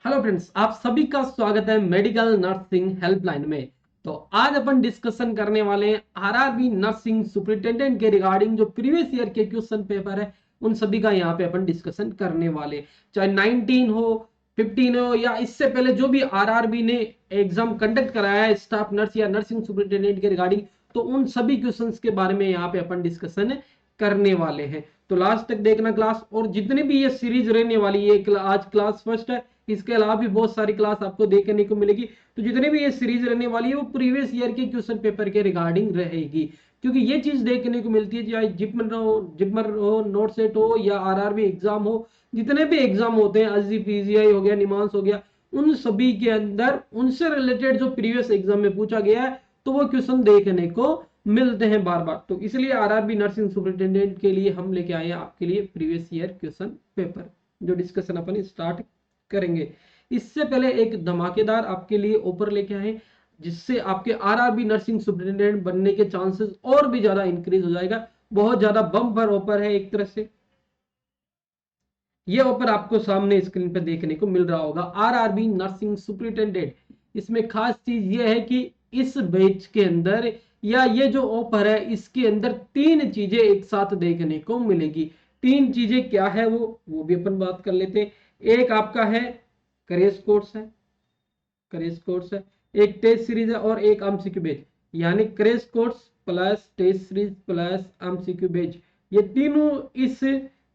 Hello friends, आप सभी का स्वागत है मेडिकल नर्सिंग हेल्पलाइन में। तो आज अपन डिस्कशन करने वाले हैं आरआरबी नर्सिंग सुपरिटेंडेंट के रिगार्डिंग जो प्रीवियस ईयर के क्वेश्चन पेपर है उन सभी का यहाँ पे अपन डिस्कशन करने वाले हैं। चाहे 19 हो, 15 हो या इससे पहले जो भी आरआरबी ने एग्जाम कंडक्ट कराया है स्टाफ नर्स या नर्सिंग सुपरिटेंडेंट के रिगार्डिंग, तो उन सभी क्वेश्चन के बारे में यहाँ पे अपन डिस्कशन करने वाले हैं। तो लास्ट तक देखना क्लास, और जितनी भी ये सीरीज रहने वाली है, आज क्लास फर्स्ट है, इसके अलावा भी बहुत सारी क्लास आपको देखने को मिलेगी। तो जितने भी ये सीरीज रहने वाली है वो प्रीवियस ईयर के क्वेश्चन पेपर के रिगार्डिंग रहेगी, क्योंकि ये चीज देखने को मिलती है चाहे जिपमर हो, नोट सेट हो या आरआरबी एग्जाम हो। जितने भी एग्जाम होते हैं, एसजी पीजीआई हो गया, निमांस हो गया, उन सभी के अंदर उनसे रिलेटेड जो प्रीवियस एग्जाम में पूछा गया है तो वो क्वेश्चन देखने को मिलते हैं बार बार। तो इसलिए आरआरबी नर्सिंग सुपरिटेंडेंट के लिए हम लेके आए हैं आपके लिए प्रीवियस ईयर क्वेश्चन पेपर, जो डिस्कशन अपन स्टार्ट करेंगे। इससे पहले एक धमाकेदार आपके लिए ऑफर लेके आए, जिससे आपके आरआरबी नर्सिंग सुपरिटेंडेंट बनने के चांसेस और भी ज्यादा इंक्रीज हो जाएगा। बहुत ज्यादा बम्पर ऑफर है एक तरह से। ये ऑफर आपको सामने स्क्रीन पे देखने को मिल रहा होगा, आरआरबी नर्सिंग सुपरिटेंडेंट। इसमें खास चीज ये है कि इस बैच के अंदर या ये जो ऑफर है इसके अंदर तीन चीजें एक साथ देखने को मिलेगी। तीन चीजें क्या है वो भी अपन बात कर लेते हैं। एक आपका है करेज कोर्स है, एक टेस्ट सीरीज है और एक एमसीक्यू बेच, यानी crash course plus test series plus MCQ batch. ये तीनों इस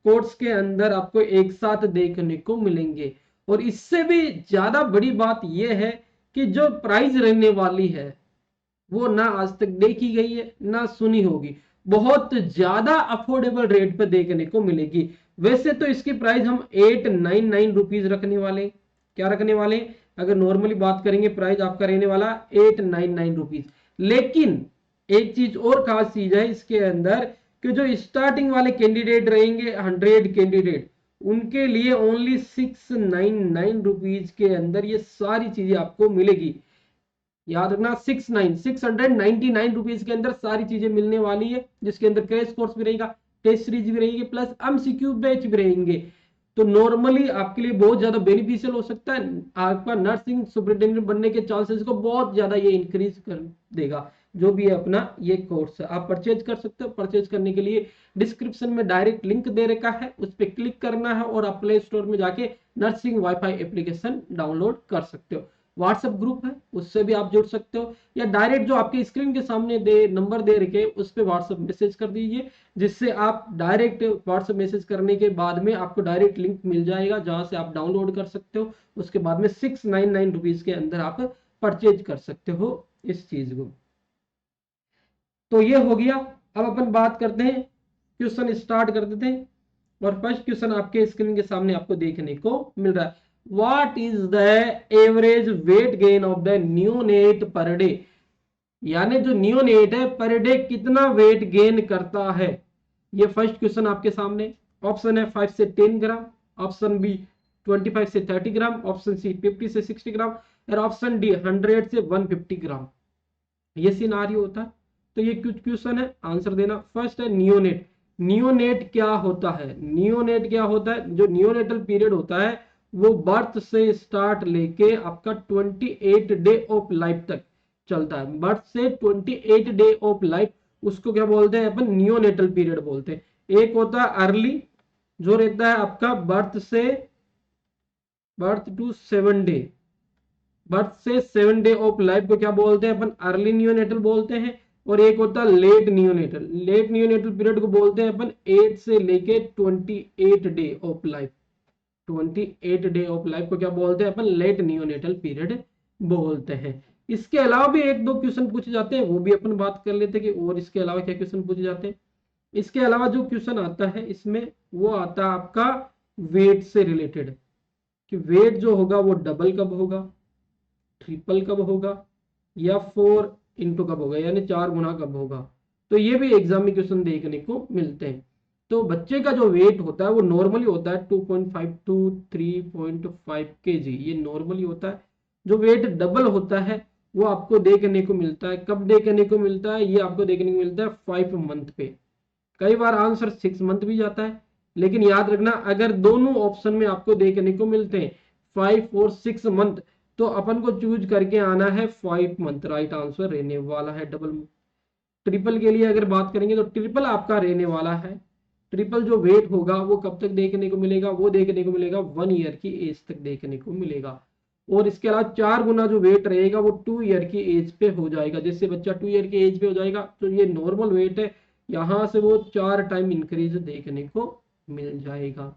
कोर्स के अंदर आपको एक साथ देखने को मिलेंगे। और इससे भी ज्यादा बड़ी बात यह है कि जो प्राइस रहने वाली है वो ना आज तक देखी गई है ना सुनी होगी। बहुत ज्यादा अफोर्डेबल रेट पे देखने को मिलेगी। वैसे तो इसकी प्राइस हम 899 रुपीज रखने वाले। क्या रखने वाले? अगर नॉर्मली बात करेंगे प्राइस आपका रहने वाला 899 रुपीज। लेकिन एक चीज और खास चीज है इसके अंदर कि जो स्टार्टिंग वाले कैंडिडेट रहेंगे 100 कैंडिडेट, उनके लिए ओनली 699 रुपीज के अंदर ये सारी चीजें आपको मिलेगी। याद रखना 699 रुपीज के अंदर सारी चीजें मिलने वाली है, जिसके अंदर क्रैश कोर्स भी रहेगा, टेस्ट सीरीज भी रहेगी, प्लस एमसीक्यू बैच भी रहेंगे। तो नॉर्मली आपके लिए बहुत ज्यादा बेनिफिशियल हो सकता है। आपका नर्सिंग सुपरिटेंडेंट बनने के चांसेस को बहुत ज्यादा ये इंक्रीज कर देगा। जो भी है अपना ये कोर्स है, आप परचेज कर सकते हो। परचेज करने के लिए डिस्क्रिप्शन में डायरेक्ट लिंक दे रखा है, उस पर क्लिक करना है और आप प्ले स्टोर में जाके नर्सिंग वाईफाई एप्लीकेशन डाउनलोड कर सकते हो। व्हाट्सएप ग्रुप है, उससे भी आप जुड़ सकते हो, या डायरेक्ट जो आपके स्क्रीन के सामने नंबर दे रखे उस पर व्हाट्सएप मैसेज कर दीजिए, जिससे आप डायरेक्ट व्हाट्सएप मैसेज करने के बाद में आपको डायरेक्ट लिंक मिल जाएगा जहां से आप डाउनलोड कर सकते हो। उसके बाद में 699 रुपीज के अंदर आप परचेज कर सकते हो इस चीज को। तो ये हो गया। अब अपन बात करते हैं, क्वेश्चन स्टार्ट कर देते हैं। और फर्स्ट क्वेश्चन आपके स्क्रीन के सामने आपको देखने को मिल रहा है। What is the average weight gain of the neonate per day? यानी जो न्यूनेट है पर डे कितना वेट गेन करता है, ये फर्स्ट क्वेश्चन आपके सामने। ऑप्शन है 5 से 10 ग्राम, ऑप्शन बी 25 से 30 ग्राम, ऑप्शन सी 50 से 60 ग्राम, और ऑप्शन डी 100 से 150 ग्राम। ये सिनारियो होता है। तो ये कुछ क्वेश्चन है, आंसर देना। फर्स्ट है नियोनेट। नियोनेट क्या होता है? नियोनेट क्या होता है? जो नियोनेटल पीरियड होता है वो बर्थ से स्टार्ट लेके आपका 28 डे ऑफ लाइफ तक चलता है। बर्थ से 28 डे ऑफ लाइफ, उसको क्या बोलते हैं अपन? नियोनेटल पीरियड बोलते हैं। एक होता है अर्ली, जो रहता है आपका बर्थ टू 7 डे। बर्थ से 7 डे ऑफ लाइफ को क्या बोलते हैं अपन? अर्ली नियोनेटल बोलते हैं। और एक होता है late neonatal. Late neonatal period को बोलते हैं अपन 8 से लेके 28 day of life. 28 day of life को क्या बोलते हैं अपन? लेट नियोनेटल पीरियड बोलते हैं। इसके अलावा भी एक दो क्वेश्चन पूछे जाते हैं, वो भी अपन बात कर लेते हैं कि और इसके अलावा क्या क्वेश्चन पूछे जाते हैं। इसके अलावा जो क्वेश्चन आता है इसमें वो आता है आपका वेट से रिलेटेड, कि वेट जो होगा वो डबल कब होगा, ट्रिपल कब होगा, या 4 इंटू कब होगा, यानी 4 गुना कब होगा। तो ये भी एग्जाम में क्वेश्चन देखने को मिलते हैं। तो बच्चे का जो वेट होता है वो नॉर्मली होता है 2.5 टू 3.5 kg, ये नॉर्मली होता है। जो वेट डबल होता है वो आपको देखने को मिलता है कब? देखने को मिलता है ये आपको देखने को मिलता है 5 मंथ पे। कई बार आंसर 6 मंथ भी जाता है, लेकिन याद रखना अगर दोनों ऑप्शन में आपको देखने को मिलते हैं 5 और 6 मंथ, तो अपन को चूज करके आना है 5 मंथ, राइट आंसर रहने वाला है। डबल ट्रिपल के लिए अगर बात करेंगे तो ट्रिपल आपका रहने वाला है। ट्रिपल जो वेट होगा वो कब तक देखने को मिलेगा, वो देखने को मिलेगा 1 ईयर की एज तक देखने को मिलेगा। और इसके अलावा 4 गुना जो वेट रहेगा वो 2 ईयर की एज पे हो जाएगा। जैसे बच्चा 2 ईयर की एज पे हो जाएगा तो ये नॉर्मल वेट है, यहाँ से वो 4 टाइम इंक्रीज देखने को मिल जाएगा।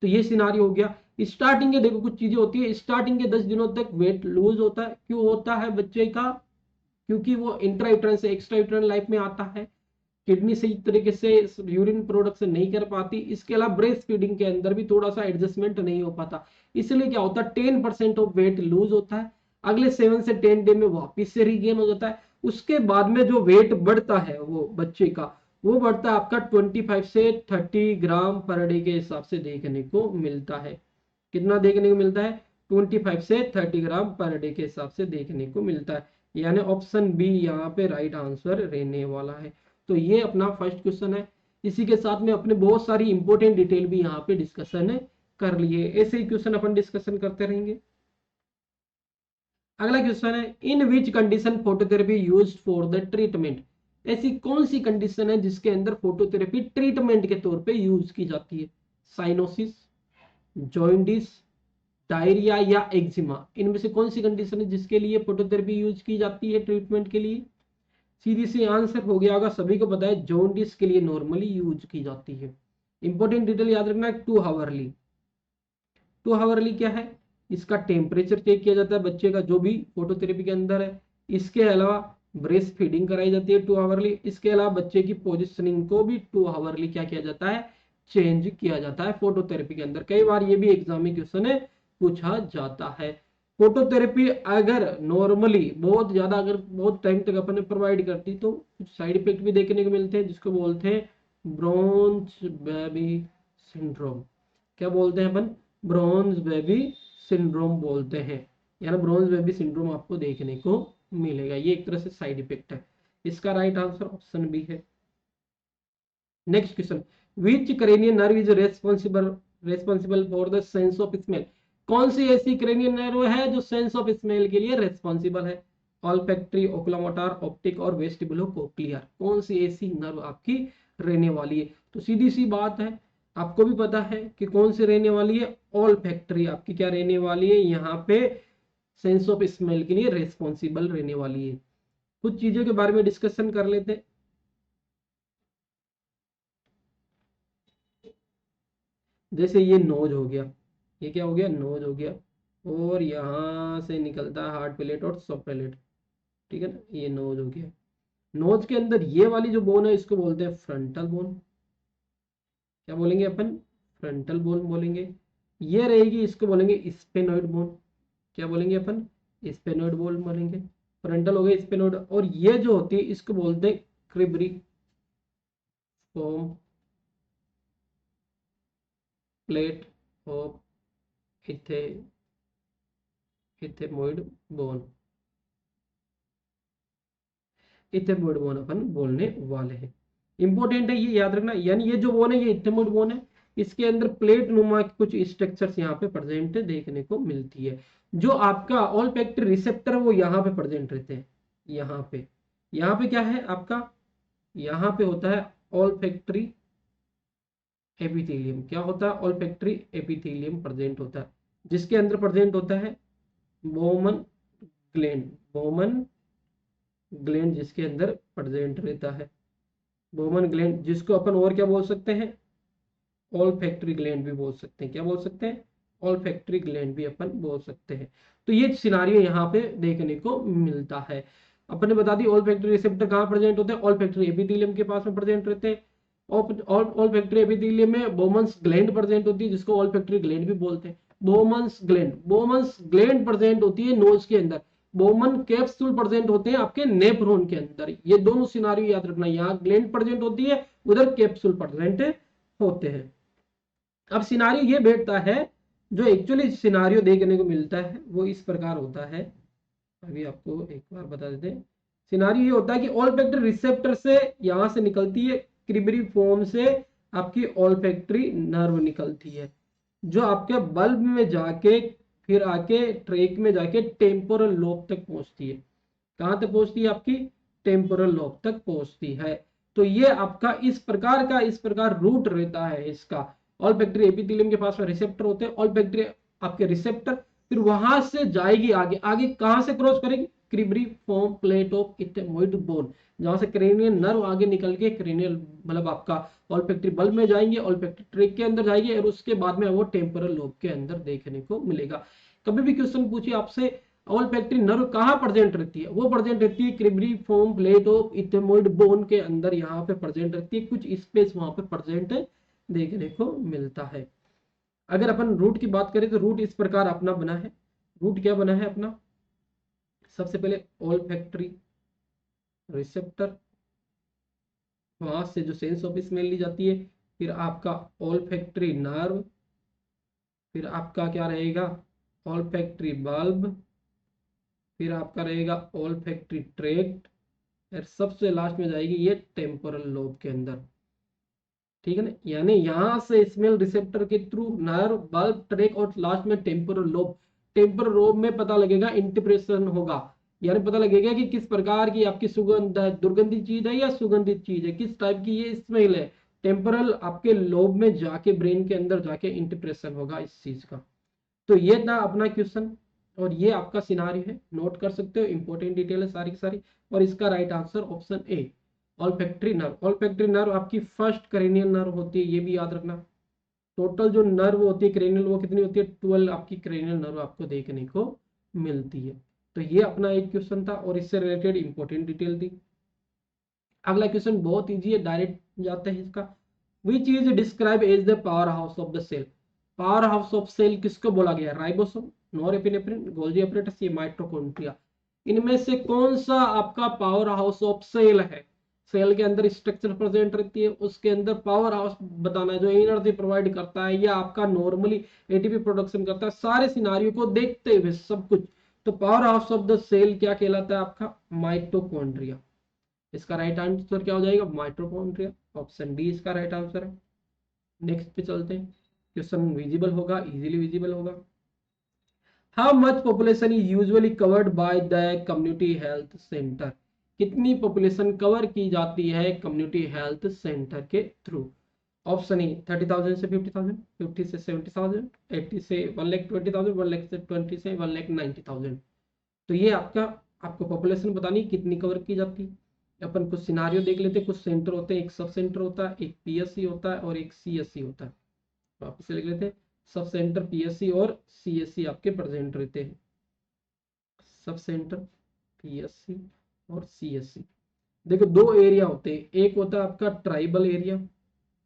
तो ये सिनारी हो गया। स्टार्टिंग के देखो कुछ चीजें होती है, स्टार्टिंग के 10 दिनों तक वेट लूज होता है। क्यों होता है बच्चे का, क्योंकि वो इंट्रा से एक्स्ट्रा लाइफ में आता है, किडनी सही तरीके से यूरिन प्रोडक्शन नहीं कर पाती। इसके अलावा ब्रेस्ट फीडिंग के अंदर भी थोड़ा सा एडजस्टमेंट नहीं हो पाता, इसलिए क्या होता है 10% ऑफ वेट लूज होता है। अगले 7 से 10 डे में वापिस से रीगेन हो जाता है। उसके बाद में जो वेट बढ़ता है वो बच्चे का, वो बढ़ता है आपका 25 से 30 ग्राम पर डे के हिसाब से देखने को मिलता है। कितना देखने को मिलता है, 25 से 30 ग्राम पर डे के हिसाब से देखने को मिलता है। यानी ऑप्शन बी यहाँ पे राइट आंसर रहने वाला है। तो ये अपना फर्स्ट क्वेश्चन है। इसी के साथ में अपने बहुत सारी इंपॉर्टेंट डिटेल भी यहाँ पे डिस्कशन कर लिए। ऐसे ही क्वेश्चन अपन डिस्कशन करते रहेंगे। अगला क्वेश्चन है, in which condition phototherapy used for the treatment. ऐसी कौन सी कंडीशन है जिसके अंदर फोटोथेरेपी ट्रीटमेंट के तौर पे यूज की जाती है। साइनोसिस, जॉइंडिस, डायरिया या एक्जिमा, इनमें से कौन सी कंडीशन है जिसके लिए फोटोथेरेपी यूज की जाती है ट्रीटमेंट के लिए। सीधी सी आंसर हो गया होगा, सभी को पता है जॉन्डिस के लिए नॉर्मली यूज की जाती है। इंपॉर्टेंट डिटेल याद रखना है, 2 हावरली। 2 हावरली क्या है, इसका टेम्परेचर चेक किया जाता है बच्चे का जो भी फोटोथेरेपी के अंदर है। इसके अलावा ब्रेस्ट फीडिंग कराई जाती है 2 हावरली। इसके अलावा बच्चे की पोजिशनिंग को भी 2 हावरली क्या किया जाता है, चेंज किया जाता है फोटोथेरेपी के अंदर। कई बार ये भी एग्जाम में क्वेश्चन है पूछा जाता है। फोटोथेरेपी अगर नॉर्मली बहुत ज्यादा, अगर बहुत टाइम तक अपन ने प्रोवाइड करती तो कुछ साइड इफेक्ट भी देखने को मिलते हैं, जिसको बोलते हैं ब्रोंज बेबी सिंड्रोम। क्या बोलते हैं अपन, ब्रोंज बेबी सिंड्रोम बोलते हैं। यानी ब्रोंज बेबी सिंड्रोम आपको देखने को मिलेगा। ये एक तरह से साइड इफेक्ट है। इसका राइट आंसर ऑप्शन बी है। Next question, which cranial nerve is responsible for the sense of smell. कौन सी ऐसी क्रेनियल नर्व है जो सेंस ऑफ स्मेल के लिए रेस्पॉन्सिबल है। ऑल्फैक्टरी, ओकुलोमोटर, ऑप्टिक और वेस्टिबुलो कोक्लियर, कौन सी ऐसी नर्व आपकी रहने वाली है। तो सीधी सी बात है, आपको भी पता है कि कौन सी रहने वाली है, ऑल्फैक्टरी आपकी क्या रहने वाली है, यहाँ पे सेंस ऑफ स्मेल के लिए रेस्पॉन्सिबल रहने वाली है। कुछ चीजों के बारे में डिस्कशन कर लेते हैं। जैसे ये नोज हो गया, ये क्या हो गया, नोज हो गया, और यहाँ से निकलता है हार्ड पैलेट और सब पैलेट, ठीक है ना, ये नोज हो गया। नोज के अंदर ये वाली जो बोन है इसको बोलते हैं फ्रंटल बोन। क्या बोलेंगे अपन, फ्रंटल बोन बोलेंगे। ये रहेगी, इसको बोलेंगे स्पेनोइड बोन। क्या बोलेंगे अपन, स्पेनोइड बोन बोलेंगे। फ्रंटल हो गया, स्पेनोइड, और ये जो होती है इसको बोलते हैं cribriform plate of ethmoid bone. Ethmoid bone अपन बोलने वाले हैं। इंपॉर्टेंट है, ये याद रखना। यानी ये जो बोन है ये इथेमोइड बोन है। इसके अंदर प्लेट नुमा कुछ स्ट्रक्चर्स यहाँ पे प्रेजेंट देखने को मिलती है। जो आपका ऑल्फैक्टरी रिसेप्टर है वो यहाँ पे प्रेजेंट रहते हैं। यहाँ पे क्या है आपका, यहाँ पे होता है ऑल्फैक्टरी एपिथेलियम। क्या होता है, ऑल्फैक्टरी एपिथेलियम प्रेजेंट होता है, जिसके अंदर प्रेजेंट होता है बोमन ग्लैंड। बोमन ग्लैंड जिसके अंदर प्रेजेंट रहता है, बोमन ग्लैंड, जिसको अपन और क्या बोल सकते हैं, ऑल्फैक्टरी ग्लैंड भी बोल सकते हैं। क्या बोल सकते हैं, ऑल्फैक्टरी ग्लैंड भी अपन बोल सकते हैं। तो ये सिनारियो यहाँ पे देखने को मिलता है। अपन ने बता दी ऑल्फैक्टरी रिसेप्टर कहाँ प्रेजेंट होते हैं, ऑल्फैक्टरी एपिथेलियम के पास में प्रेजेंट रहते हैं। ऑल्फैक्टरी एपिथेलियम में बोमन्स ग्लैंड प्रेजेंट होती है, जिसको ऑल्फैक्टरी ग्लैंड भी बोलते हैं। बोमन्स ग्लैंड प्रेजेंट होती है नोज के अंदर। बोमन कैप्सूल प्रेजेंट होते हैं आपके नेफ्रॉन के अंदर। ये दोनों सिनारियो याद रखना, यहाँ ग्लैंड प्रेजेंट होती है, उधर कैप्सूल प्रेजेंट होते हैं। अब सिनारियो ये बैठता है, जो एक्चुअली सिनारियो देखने को मिलता है वो इस प्रकार होता है। अभी आपको एक बार बता देते हैं। सिनारियो ये होता है कि ऑल्फैक्टरी रिसेप्टर से यहां से निकलती है, क्रिबरी फॉर्म से आपकी ऑल्फैक्टरी नर्व निकलती है। जो आपके बल्ब में जाके फिर आके ट्रेक में जाके टेम्पोरल लोब तक पहुंचती है। कहाँ तक पहुंचती है? आपकी टेम्पोरल लोब तक पहुंचती है। तो ये आपका इस प्रकार रूट रहता है इसका। ऑल्फैक्टरी एपिथेलियम के पास में रिसेप्टर होते हैं, ऑल्फैक्टरी आपके रिसेप्टर, फिर वहां से जाएगी आगे, आगे कहां से क्रॉस करेगी? Cribriform plate of ethmoid bone, जहां से क्रेनियल नर्व आगे निकल के क्रेनियल मतलब आपका ऑल्फैक्टरी बल्ब में जाएंगे, ऑल्फैक्टरी ट्रैक के अंदर जाएंगे और उसके बाद में वो टेम्पोरल लोब के अंदर देखने को मिलेगा। कभी भी क्वेश्चन पूछिए आपसे ऑल्फैक्टरी नर्व कहाँ प्रेजेंट रहती है? वो प्रेजेंट रहती है cribriform plate of ethmoid bone के अंदर, यहाँ पे प्रेजेंट रहती है, कुछ स्पेस वहां पे प्रेजेंट देखने को मिलता है। अगर अपन रूट की बात करें तो रूट इस प्रकार अपना बना है। रूट क्या बना है अपना? सबसे पहले ऑल्फैक्टरी रिसेप्टर, वहां से जो सेंस ऑफ स्मेल ली जाती है, फिर आपका ऑल्फैक्टरी नर्व, फिर आपका क्या रहेगा? ऑल्फैक्टरी बल्ब, फिर आपका रहेगा ऑल्फैक्टरी ट्रैक्ट, और सबसे लास्ट में जाएगी ये टेम्पोरल लोब के अंदर। ठीक है ना? यानी यहां से स्मेल रिसेप्टर के थ्रू नर्व, बल्ब, ट्रैक और लास्ट में टेम्पोरल लोब। टेम्पोरल लोब में पता लगेगा, इंटरप्रेशन होगा, यानी पता लगेगा कि किस प्रकार की आपकी सुगंध है, दुर्गंधित चीज है या सुगंधित चीज है, किस टाइप की ये स्मेल है। टेम्पोरल आपके लोब में जाके ब्रेन के अंदर जाके इंटरप्रेशन होगा इस चीज का। तो ये था अपना क्वेश्चन और ये आपका सिनारियो है, नोट कर सकते हो, इंपॉर्टेंट डिटेल है सारी की सारी। और इसका right answer option A, olfactory nerve. Olfactory nerve आपकी फर्स्ट क्रेनियल नर्व होती है, ये भी याद रखना। टोटल जो नर्व होती है क्रेनियल वो कितनी होती है? 12 आपकी क्रेनियल नर्व आपको देखने को मिलती है। तो ये अपना एक क्वेश्चन था और इससे रिलेटेड इंपॉर्टेंट डिटेल थी। अगला क्वेश्चन बहुत इजी है, डायरेक्ट जाते हैं इसका। Which is describe as the power house of the cell? Power house of cell किसको बोला गया? राइबोसोम, नॉरएपिनेफ्रिन, गोल्गी एपरेटस, ये माइटोकॉन्ड्रिया। इनमें से कौन सा आपका पावर हाउस ऑफ सेल है? सेल के अंदर स्ट्रक्चर प्रेजेंट रहती है, उसके अंदर पावर हाउस बताना है जो एनर्जी प्रोवाइड करता है या आपका नॉर्मली एटीपी प्रोडक्शन करता है, सारे सिनारियों को देखते हुए सब कुछ। तो power house of the cell क्या कहलाता है? आपका माइटोकॉन्ड्रिया। इसका राइट आंसर क्या हो जाएगा? माइटोकॉन्ड्रिया। ऑप्शन डी इसका राइट आंसर है। नेक्स्ट पे चलते हैं, क्वेश्चन विजिबल होगा, इजीली विजिबल होगा। How much population is usually covered by the community health centre? कितनी पॉपुलेशन कवर की जाती है कम्युनिटी हेल्थ सेंटर के थ्रू? ऑप्शन ए 30,000 से 50,000, 50 से 70,000, 80 से 1,20,000, 1,00,000 से 20 से 1,90,000। तो ये आपका आपको पॉपुलेशन बतानी कितनी कवर की जाती है। अपन कुछ सिनारियो देख लेते हैं। कुछ सेंटर होते हैं, एक सब सेंटर होता है, एक पीएससी होता है और एक सीएससी होता है। वापस से लिख लेते हैं, सब सेंटर पीएससी और सीएससी आपके प्रेजेंट रहते हैं। सब सेंटर पीएससी और सीएससी। देखो दो एरिया होते हैं, एक होता है आपका ट्राइबल एरिया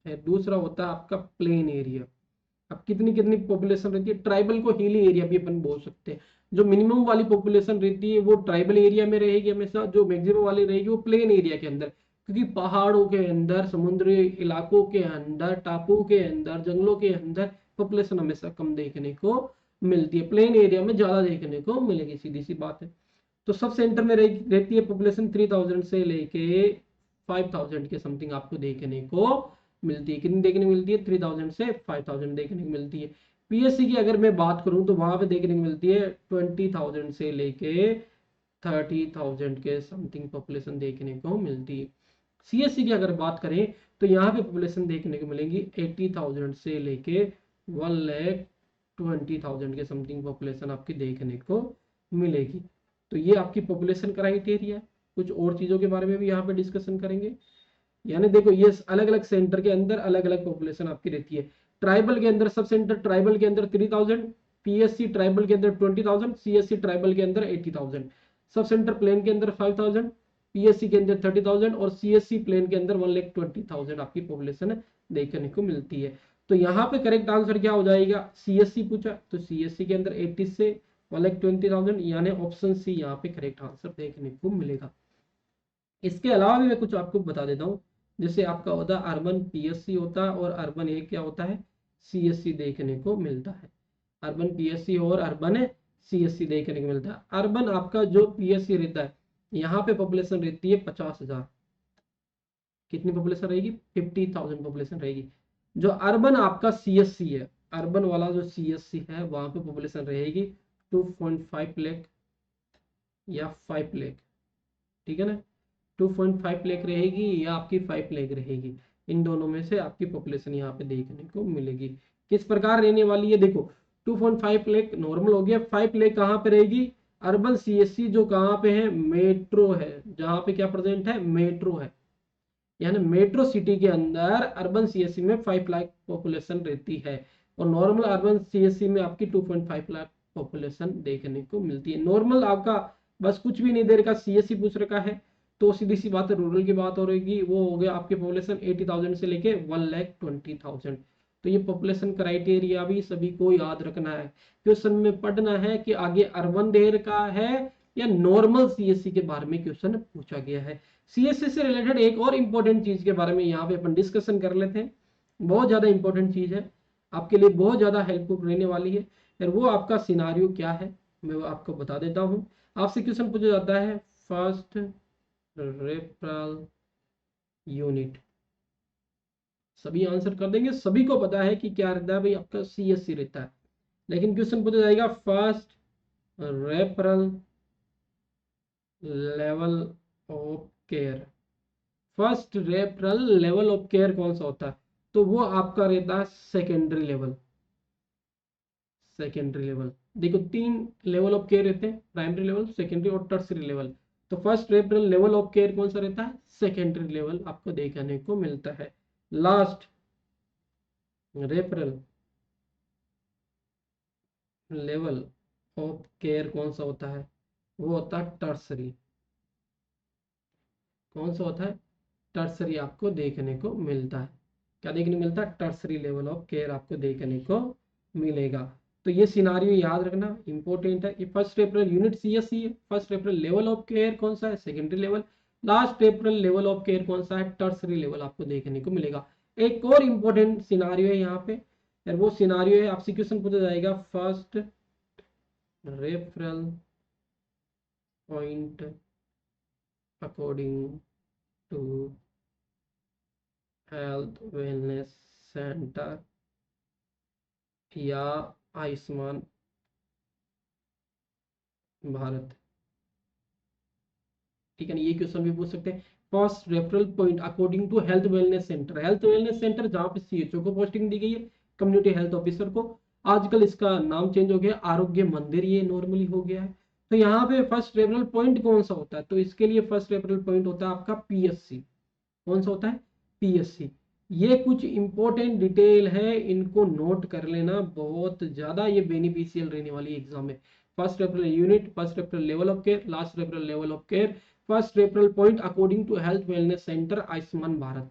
है, दूसरा होता है आपका प्लेन एरिया। अब कितनी कितनी पॉपुलेशन रहती है? ट्राइबल को हिली एरिया भी अपन बोल सकते हैं। जो मिनिमम वाली पॉपुलेशन रहती है वो ट्राइबल एरिया में रहेगी हमेशा, जो मैक्सिमम वाली रहेगी वो प्लेन एरिया के अंदर। क्योंकि पहाड़ों के अंदर, समुद्री इलाकों के अंदर, टापू के अंदर, जंगलों के अंदर पॉपुलेशन हमेशा कम देखने को मिलती है, प्लेन एरिया में ज्यादा देखने को मिलेगी, सीधी सी बात है। तो सब सेंटर में रहती है पॉपुलेशन 3,000 से लेके 5,000 के समथिंग आपको देखने को मिलती है। कितनी देखने को मिलती है? 3,000 से 5,000 देखने को मिलती है। पीएससी की अगर मैं बात करूं तो वहां पे देखने को मिलती है 20,000 से लेके 30,000 के समथिंग पॉपुलेशन देखने को मिलती है। सीएससी की अगर बात करें तो यहाँ पे पॉपुलेशन देखने को मिलेंगी 80,000 से लेके 1,20,000 के समथिंग पॉपुलेशन आपकी देखने को मिलेगी। तो ये आपकी पॉपुलेशन क्राइटेरिया है। कुछ और चीजों के बारे में भी यहाँ पे डिस्कशन करेंगे। यानी देखो ये अलग अलग सेंटर के अंदर अलग अलग पॉपुलेशन आपकी रहती है। ट्राइबल के अंदर सब सेंटर ट्राइबल के अंदर 3,000, पीएससी ट्राइबल के अंदर 20,000, सीएससी ट्राइबल के अंदर 80,000, सब सेंटर प्लेन के अंदर 5,000, पीएससी के अंदर 30,000 और सीएससी प्लेन के अंदर 1,20,000 आपकी पॉपुलेशन देखने को मिलती है। तो यहाँ पे करेक्ट आंसर क्या हो जाएगा? सीएससी पूछा तो सीएससी के अंदर 80 से 1,20,000, यानी ऑप्शन सी यहाँ पे करेक्ट आंसर देखने को मिलेगा। इसके अलावा भी मैं कुछ आपको बता देता हूँ। जैसे आपका होता है अर्बन पीएससी होता है और अर्बन ए क्या होता है? सीएससी देखने को मिलता है। अर्बन पीएससी और अर्बन सीएससी देखने को मिलता है। अर्बन आपका जो पीएससी रहता है यहाँ पे पॉपुलेशन रहती है 50,000। कितनी पॉपुलेशन रहेगी? 50,000 पॉपुलेशन रहेगी। जो अर्बन आपका सीएससी है अर्बन वाला जो CSC है वहां पे पॉपुलेशन रहेगी 2.5 लाख या 5 लाख, ठीक है ना, 2.5 लाख रहेगी या आपकी 5 लाख रहेगी, इन दोनों में से आपकी पॉपुलेशन यहाँ पे देखने को मिलेगी। किस प्रकार रहने वाली है, देखो 2.5 लाख नॉर्मल हो गया, 5 लाख कहाँ पे रहेगी, अर्बन CSC जो कहाँ पे है, मेट्रो है, जहाँ पे क्या प्रेजेंट है, मेट्रो है, यानी मेट्रो सिटी के अंदर अर्बन CSC में 5 लाख पॉपुलेशन रहती है, और नॉर्मल अर्बन CSC में आपकी 2.5 लाख पॉपुलेशन देखने को मिलती है। नॉर्मल आपका बस कुछ भी नहीं दे रखा, CSC पूछ रखा है, तो सीधी सी बात है रूरल की बात हो रहेगी, वो हो गया आपके पॉपुलेशन 80,000 से लेके 1,20,000। तो ये पॉपुलेशन क्राइटेरिया भी सभी को याद रखना है, क्वेश्चन में पढ़ना है कि आगे अर्बन दे रखा है या नॉर्मल CSC के बारे में क्वेश्चन पूछा गया है। CSC से रिलेटेड एक और इंपॉर्टेंट चीज के बारे में यहाँ पे अपन डिस्कशन कर लेते हैं, बहुत ज्यादा इंपॉर्टेंट चीज है, आपके लिए बहुत ज्यादा हेल्पफुल रहने वाली है, और वो आपका सिनारियो क्या है मैं वो आपको बता देता हूँ। आपसे क्वेश्चन पूछा जाता है फर्स्ट रेफरल यूनिट, सभी आंसर कर देंगे, सभी को पता है कि क्या रहता है भाई, आपका CSC रहता है, लेकिन क्वेश्चन पूछा जाएगा first referral level of care, first referral level of care कौन सा होता है, तो वो आपका रहता है सेकेंडरी लेवल। सेकेंडरी लेवल देखो 3 लेवल ऑफ केयर रहते हैं, प्राइमरी लेवल, सेकेंडरी और टर्सरी लेवल, तो first referral level of care कौन सा रहता है, सेकेंडरी लेवल आपको देखने को मिलता है। Last referral level of care कौन सा होता है, वो होता है टर्सरी, कौन सा होता है, टर्सरी आपको देखने को मिलता है, क्या देखने को मिलता है, टर्सरी लेवल ऑफ केयर आपको देखने को मिलेगा। तो ये सिनारियो याद रखना इंपॉर्टेंट है कि फर्स्ट रेफरल यूनिट CSC है, first referral level of care कौन सा है, secondary level, last referral level of care कौन सा है, टर्सरी लेवल आपको देखने को मिलेगा। एक और इंपॉर्टेंट सिनारियो है यहाँ पे, और वो सिनारियो है, आपसे क्वेश्चन पूछा जाएगा first referral point according to health wellness centre या आयुष्मान भारत, ठीक है ना, ये क्वेश्चन भी पूछ सकते हैं। First referral point according to health wellness centre, health wellness centre जहां पे CHO को पोस्टिंग दी गई है, कम्युनिटी हेल्थ ऑफिसर को, आजकल इसका नाम चेंज हो गया, आरोग्य मंदिर ये नॉर्मली हो गया है। तो यहाँ पे फर्स्ट रेफरल पॉइंट कौन सा होता है, तो इसके लिए फर्स्ट रेफरल पॉइंट होता है आपका PSC, कौन सा होता है, PSC। ये कुछ इंपॉर्टेंट डिटेल है, इनको नोट कर लेना, बहुत ज्यादा ये बेनिफिशियल रहने वाली एग्जाम है। First referral unit, first referral level of care, last referral level of care, first referral point according to health wellness centre Ayushman Bharat,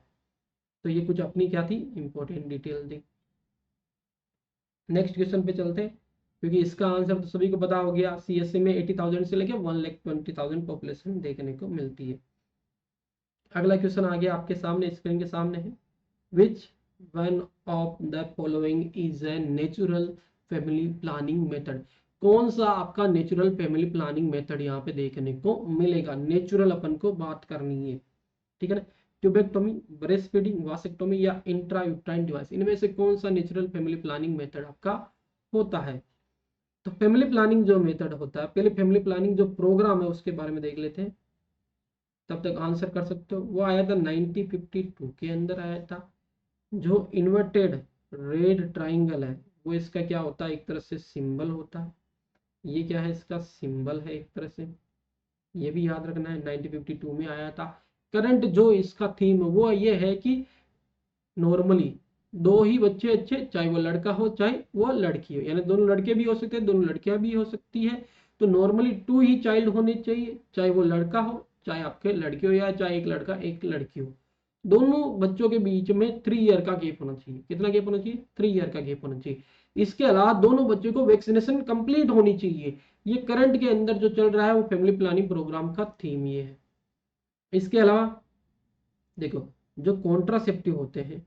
तो ये कुछ अपनी क्या थी, इंपॉर्टेंट डिटेल थी। नेक्स्ट क्वेश्चन पे चलते हैं, क्योंकि इसका आंसर तो सभी को पता हो गया, CSC में 80,000 से लेके 1,20,000 पॉपुलेशन देखने को मिलती है। अगला क्वेश्चन आ गया आपके सामने, स्क्रीन के सामने है, which one of the following is a natural family planning method, कौन सा आपका नेचुरल फैमिली प्लानिंग मेथड यहाँ पे देखने को मिलेगा, नेचुरल अपन को बात करनी है, ठीक है ना, ट्यूबेक्टोमी, ब्रेस्ट फीडिंग, वासेक्टोमी या इंट्रायूट्राइन डिवाइस, इनमें से कौन सा नेचुरल फैमिली प्लानिंग मेथड आपका होता है। तो फैमिली प्लानिंग जो मेथड होता है, पहले फैमिली प्लानिंग जो प्रोग्राम है उसके बारे में देख लेते हैं, तब तक आंसर कर सकते हो। वो आया था 1952 के अंदर आया था। जो इन्वर्टेड रेड ट्राइंगल है वो इसका क्या होता है, एक तरह से सिंबल होता है, ये क्या है, इसका सिंबल है एक तरह से, ये भी याद रखना है, 1952 में आया था। करंट जो इसका थीम है वो ये है कि नॉर्मली दो ही बच्चे अच्छे, चाहे वो लड़का हो चाहे वो लड़की हो, यानी दोनों लड़के भी हो सकते हैं, दोनों लड़कियां भी हो सकती है, तो नॉर्मली 2 ही चाइल्ड होने चाहिए, चाहे वो लड़का हो चाहे आपके लड़की हो, या चाहे एक लड़का एक लड़की हो, दोनों बच्चों के बीच में 3 ईयर का गैप होना चाहिए, कितना गैप होना चाहिए, 3 ईयर का गैप होना चाहिए। इसके अलावा दोनों बच्चों को वैक्सीनेशन कंप्लीट होनी चाहिए, ये करंट के अंदर जो चल रहा है वो फैमिली प्लानिंग प्रोग्राम का थीम ये है। इसके अलावा देखो, जो कॉन्ट्रासेप्टिव होते हैं,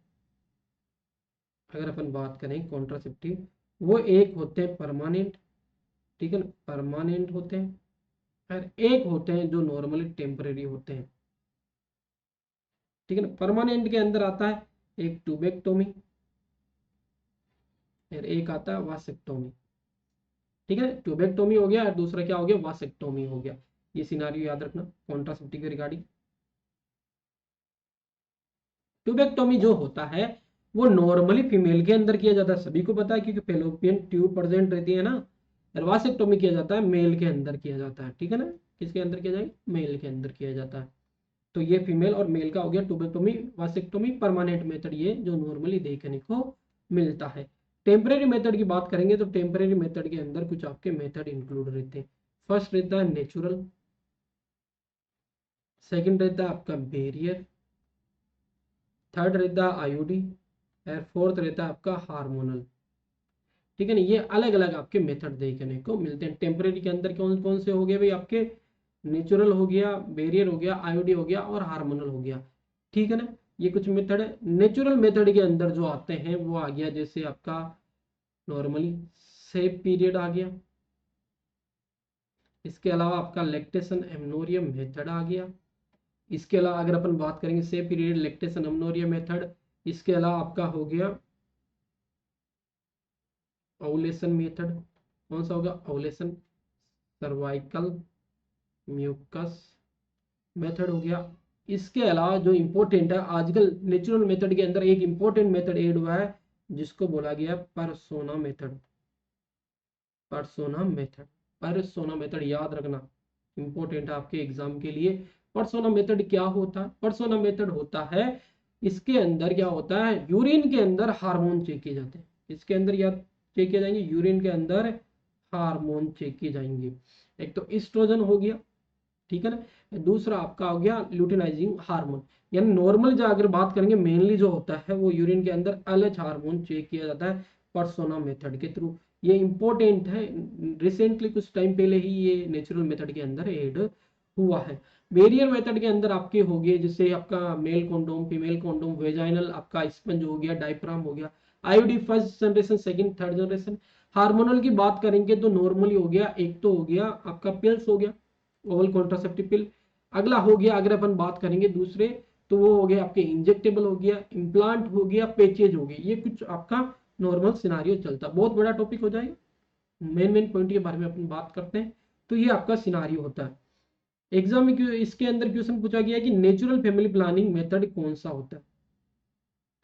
अगर अपन बात करें कॉन्ट्रासेप्टिव, वो एक होते हैं परमानेंट, ठीक है ना, परमानेंट होते हैं, और एक होते हैं जो नॉर्मली टेम्परेरी होते हैं, ठीक है ना। परमानेंट के अंदर आता है एक ट्यूबेक्टोमी, और एक आता है वासेक्टोमी। ठीक है, ट्यूबेक्टोमी हो गया और दूसरा क्या हो गया, वासेक्टोमी हो गया। ये सिनारियो याद रखना कॉन्ट्रासेप्टिव के रिगार्डिंग। ट्यूबेक्टोमी जो होता है वो नॉर्मली फीमेल के अंदर किया जाता है, सभी को पता है क्योंकि फेलोपियन ट्यूब प्रेजेंट रहती है ना। वासेक्टोमी किया जाता है मेल के अंदर किया जाता है, ठीक है ना। किसके अंदर किया जाएगा, मेल के अंदर किया जाता है। तो ये फीमेल और मेल का हो गया ट्यूबेक्टोमी वासेक्टोमी परमानेंट मेथड, ये जो नॉर्मली देखने को मिलता है। टेम्परेरी मेथड की बात करेंगे तो टेम्परेरी मेथड के अंदर कुछ आपके मेथड इंक्लूड रहते हैं। फर्स्ट रहता है नेचुरल, सेकंड रहता है आपका बेरियर, थर्ड रहता है आईयूडी और फोर्थ रहता है आपका हार्मोनल। ठीक है ना, ये अलग अलग आपके मेथड देखने को मिलते हैं। टेम्परेरी के अंदर कौन कौन से हो गए भाई आपके, नेचुरल हो गया, बेरियर हो गया, आईओडी हो गया और हार्मोनल हो गया। ठीक है ना, ये कुछ मेथड है। नेचुरल मेथड के अंदर जो आते हैं वो आ गया जैसे आपका नॉर्मली सेफ पीरियड आ गया, इसके अलावा आपका लैक्टेशन एमनोरिया मेथड आ गया। इसके अलावा अगर अपन बात करेंगे safe period lactation amenorrhoea method, इसके अलावा आपका हो गया ओवुलेशन मेथड। कौन सा होगा, ओवुलेशन, सर्वाइकल म्यूकस मेथड हो गया। इसके अलावा जो इंपॉर्टेंट है आजकल नेचुरल मेथड के अंदर एक इंपॉर्टेंट मेथड ऐड हुआ है जिसको बोला गया persona method. Persona method, persona method याद रखना इंपॉर्टेंट है आपके एग्जाम के लिए। परसोना मेथड क्या होता है, परसोना मेथड होता है इसके अंदर क्या होता है, यूरिन के अंदर हार्मोन चेक किए जाते हैं। इसके अंदर या चेक किए जाएंगे, यूरिन के अंदर हार्मोन चेक किए जाएंगे। एक तो ईस्ट्रोजन हो गया, ठीक है ना, दूसरा आपका हो गया ल्यूटिनाइजिंग हार्मोन। यानी नॉर्मल जो अगर बात करेंगे मेनली जो होता है वो यूरिन के अंदर एलएच हार्मोन चेक किया जाता है परसोना मेथड के थ्रू। ये इंपॉर्टेंट है, रिसेंटली कुछ टाइम पहले ही ये नेचुरल मेथड के अंदर ऐड हुआ है। वेरियर मेथड के अंदर आपके हो गए जैसे आपका mail condom, female condom, vaginal आपका स्पंज हो गया, डायफ्राम हो गया, IOD first generation, second, third generation. Hormonal की बात करेंगे तो नॉर्मली हो गया, एक तो हो गया आपका पिल्स हो गया, ओवल कॉन्ट्रासेप्टिव पिल। अगला हो गया अगर अपन बात करेंगे दूसरे तो वो हो गया आपके इंजेक्टेबल हो गया, इम्प्लांट हो गया, पेचेज हो गई। ये कुछ आपका नॉर्मल सिनारियो चलता, बहुत बड़ा टॉपिक हो जाएगा, मेन मेन पॉइंट के बारे में अपन बात करते हैं। तो ये आपका सिनारियो होता है। एग्जाम में इसके अंदर क्वेश्चन पूछा गया कि नेचुरल फैमिली प्लानिंग मेथड कौन सा होता है।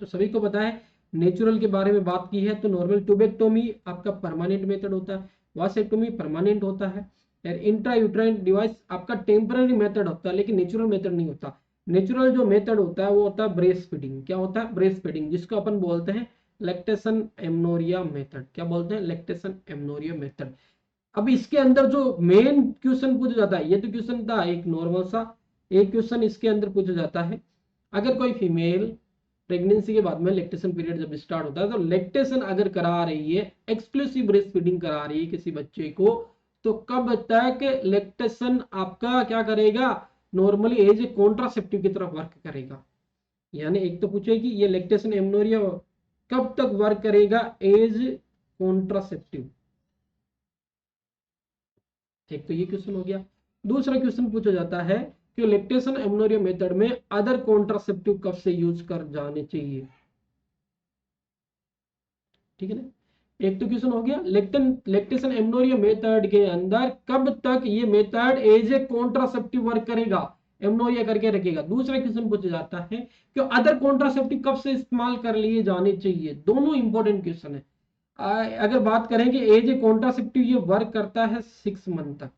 तो सभी को पता है नेचुरल के बारे में बात की है तो नॉर्मल ट्यूबेक्टोमी आपका परमानेंट मेथड होता है, वासेक्टोमी परमानेंट होता है, और इंट्रायूट्राइन डिवाइस आपका टेम्पररी मेथड होता है लेकिन नेचुरल मेथड नहीं होता। नेचुरल जो मेथड होता है वो होता है ब्रेस्ट फीडिंग। क्या होता है, ब्रेस्ट फीडिंग, जिसको अपन बोलते हैं लैक्टेशन एमनोरिया मेथड। क्या बोलते हैं, लैक्टेशन एमनोरिया मेथड। अब इसके अंदर जो मेन क्वेश्चन पूछा जाता है, ये तो क्वेश्चन था एक नॉर्मल सा, एक क्वेश्चन इसके अंदर पूछा जाता है अगर कोई फीमेल प्रेगनेंसी के बाद में लैक्टेशन पीरियड जब स्टार्ट होता है तो लैक्टेशन अगर करा रही है, एक्सक्लूसिव ब्रेस्ट फीडिंग करा रही है किसी बच्चे को, तो कब तक लैक्टेशन आपका क्या करेगा, नॉर्मली एज ए कॉन्ट्रासेप्टिव की तरफ वर्क करेगा। यानी एक तो पूछे कि ये लैक्टेशन एमनोरिया कब तक वर्क करेगा एज कॉन्ट्रासेप्टिव। एक तो ये क्वेश्चन हो गया। दूसरा क्वेश्चन पूछा जाता है कि लैक्टेशन एमनोरिया मेथड में अदर कॉन्ट्रासेप्टिव कब से यूज कर जाने चाहिए। ठीक है ना, एक तो क्वेश्चन हो गया लैक्टेशन एमनोरिया मेथड के अंदर कब तक ये method as a contraceptive work करेगा, एमनोरिया करके रखेगा। दूसरा क्वेश्चन पूछा जाता है कि अदर कॉन्ट्रासेप्टिव कब से इस्तेमाल कर लिए जाने चाहिए। दोनों इंपॉर्टेंट क्वेश्चन है। अगर बात करें कि एज ए कॉन्ट्रासेप्टिव ये वर्क करता है 6 मंथ तक।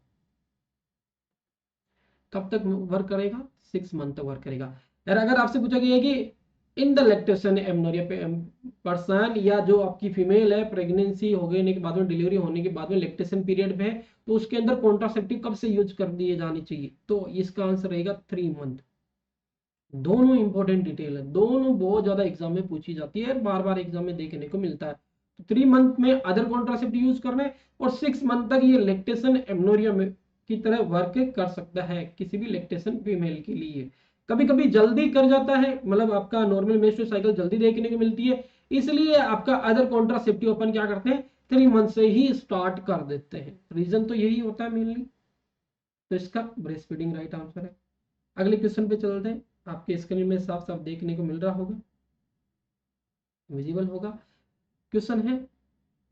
कब तक वर्क करेगा, 6 मंथ तक वर्क करेगा। यार अगर आपसे पूछा गया है कि in the lactation amenorrhoea person, या जो आपकी फीमेल है प्रेगनेंसी हो गए के बाद में, डिलीवरी होने के बाद में लैक्टेशन पीरियड में है, तो उसके अंदर कॉन्ट्रासेप्टिव कब से यूज कर दिए जाने चाहिए, तो इसका आंसर रहेगा 3 मंथ। दोनों इंपॉर्टेंट डिटेल है, दोनों बहुत ज्यादा एग्जाम में पूछी जाती है, बार बार एग्जाम में देखने को मिलता है। तो 3 मंथ में अदर कॉन्ट्रासेप्टिव यूज करना है और 6 मंथ तक ये लैक्टेशन एमनोरिया में की तरह वर्क कर सकता है किसी भी लैक्टेशन फीमेल के लिए। कभी कभी जल्दी कर जाता है, मतलब आपका नॉर्मल मेंस्ट्रुअल साइकिल जल्दी देखने को मिलती है, इसलिए आपका अदर कॉन्ट्रासेप्टिव अपन क्या करते हैं 3 मंथ से ही स्टार्ट कर देते हैं। रीजन तो यही होता है मेनली। तो इसका ब्रेस्ट फीडिंग राइट आंसर है। अगले क्वेश्चन पे चलते हैं, आपके स्क्रीन में साफ साफ देखने को मिल रहा होगा, विजिबल होगा। क्वेश्चन है